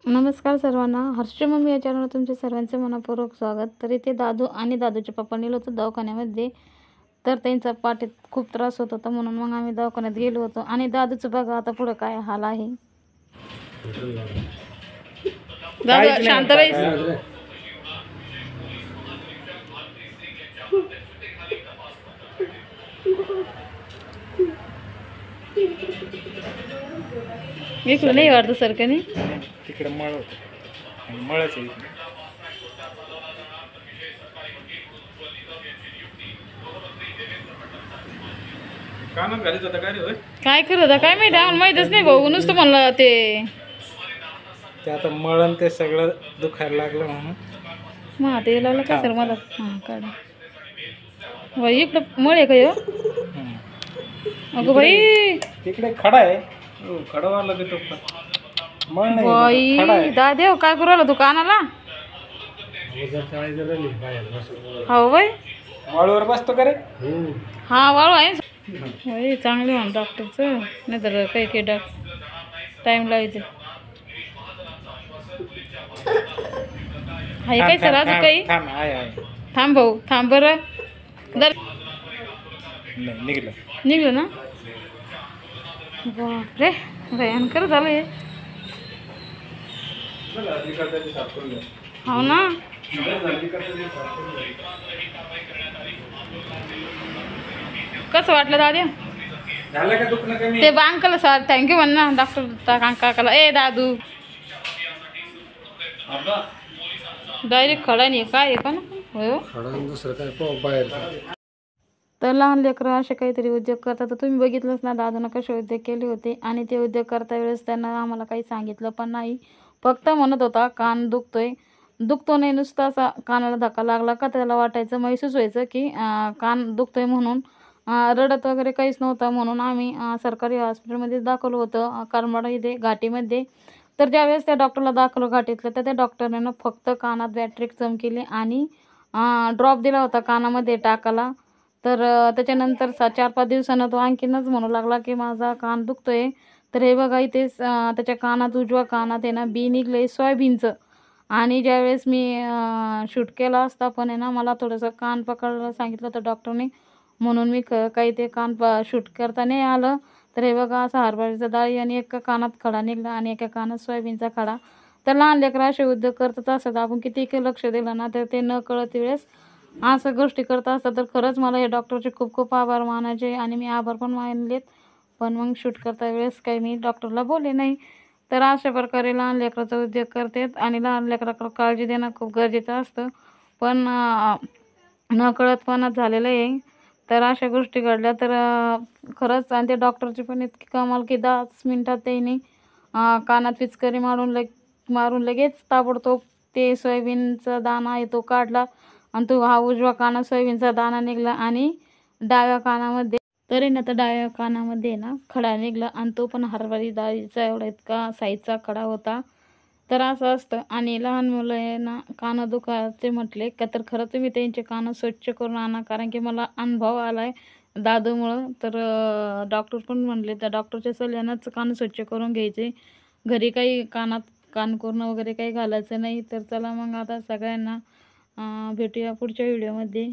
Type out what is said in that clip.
नमस्कार सर्वांना, हर्ष मम्मी या चॅनलवर तुमचे सर्वांचे मनपूर्वक स्वागत। तर इथे दादू आणि दादूचे पप्पा नेलं होतं दवाखान्यामध्ये। तर त्यांचा पाठीत खूप त्रास होत होता, म्हणून मग आम्ही दवाखान्यात गेलो होतो। आणि दादूचं बघा आता पुढे काय हाल आहे। दादू शांत राहील। इकडं नाही वाटतं सारखं नाही, तिकडे मळ होतं, मळच आहे इकडे। कानात घालीत होता काय रे? होय काय करत होता काय माहिती, आम्हाला माहीतच नाही भाऊ। नुसतं म्हणलं ते आता मळण ते सगळं दुखायला लागलं म्हणून मग ते लावलं काय सर मला। हां काढ बाई, इकडं मळ आहे का ह्यो? अगं बाई, तिकडे खडा आहे। हो, खडा वाला देतो मळ नाही, खडा बाई आहे। दादेव काय करू राहिला तू कानाला? हो बाई, वाळूवर बसतो का रे? हा वाळू आहे बाई, चांगले म्हण डॉक्टरचं, नाही तर काही काही टाईम लावायचं आहे काय सर? अजून काही थांब आहे थांब भाऊ, थांब बरं। दर नाही निघलं निघलं ना? बापरे, भयंकर झालं हे। हो ना, कसं वाटलं दादा? झालं का दुखणं कमी? ते अंकल सर थँक्यू म्हण ना, डॉक्टर काकाला। ए दादू डायरेक्ट खडा नाही काय आहे का ना? हो, दुसरं काय बाहेर। तर लहान लेकरं असे काहीतरी उद्योग करतात। तर तुम्ही बघितलंच ना दादानं कसे उद्योग केले होते। आणि ते उद्योग करता वेळेस त्यांना आम्हाला काही सांगितलं पण नाही, फक्त म्हणत होता कान दुखतोय। दुखतो नाही, नुसता असा कानाला धक्का लागला का त्याला वाटायचं, महसूस व्हायचं की कान दुखतोय म्हणून। रडत वगैरे काहीच नव्हता, म्हणून आम्ही सरकारी हॉस्पिटलमध्ये दाखवलं होतं, करमाड इथे घाटीमध्ये। तर ज्यावेळेस त्या डॉक्टरला दाखवलं घाटीतलं, तर त्या डॉक्टरने ना फक्त कानात बॅटरी चमकेली आणि ड्रॉप दिला होता कानामध्ये टाकायला। तर त्याच्यानंतर 4-5 दिवसानं तो आणखीनच म्हणू लागला की माझा कान दुखतोय। तर हे बघा इथे त्याच्या कानात, उजव्या कानात आहे ना बी निघलं आहे सोयाबीनचं। आणि ज्यावेळेस मी शूट केला असता पण आहे ना, मला थोडंसं कान पकडायला सांगितलं होतं डॉक्टरने, म्हणून मी काही ते कान शूट करता नाही आलं। तर हे बघा असं हरभऱ्याचं डाळी आणि एका कानात खडा निघला आणि एका कानात सोयाबीनचा खडा। तर लहान लेकरं असे उद्योग करतच असतात, आपण किती लक्ष दिलं ना तर ते न कळत वेळेस असं गोष्टी करत असतात। तर खरंच मला हे डॉक्टरचे खूप खूप आभार मानायचे आणि मी आभार पण मानलेत, पण मग शूट करता वेळेस काही मी डॉक्टरला बोलले नाही। तर अशा प्रकारे लहान लेकराचा उद्योग करतात आणि लहान लेकराकडे काळजी देणं खूप गरजेचं असतं, पण नकळतपणाच झालेलं आहे। तर अशा गोष्टी घडल्या तर खरंच, आणि ते डॉक्टरची पण इतकी कमाल की 10 मिनिटात त्यांनी कानात पिचकारी मारून लगेच ताबडतोब ते सोयाबीनचा दाणा आहे तो काढला आणि तो हा उजवा कानात सोयाबीनचा दाणा निघाला आणि डाव्या कानामध्ये, तरी ना तर डाव्या कानामध्ये ना खडा निघाला आणि तो पण हरभरा डाळीचा एवढा इतका साईजचा खडा होता। तर असं असतं। आणि लहान मुलं ना कानं दुखायचे म्हटले का तर खरं तुम्ही त्यांचे कानं स्वच्छ करून आणा, कारण की मला अनुभव आला आहे दादूमुळं। तर डॉक्टर पण म्हणले, त्या डॉक्टरच्या सल्ल्यानंच कान स्वच्छ करून घ्यायचे, घरी काही कानात कानकोरणं वगैरे काही घालायचं नाही। तर चला मग आता सगळ्यांना भेटूया पुढच्या व्हिडिओमध्ये।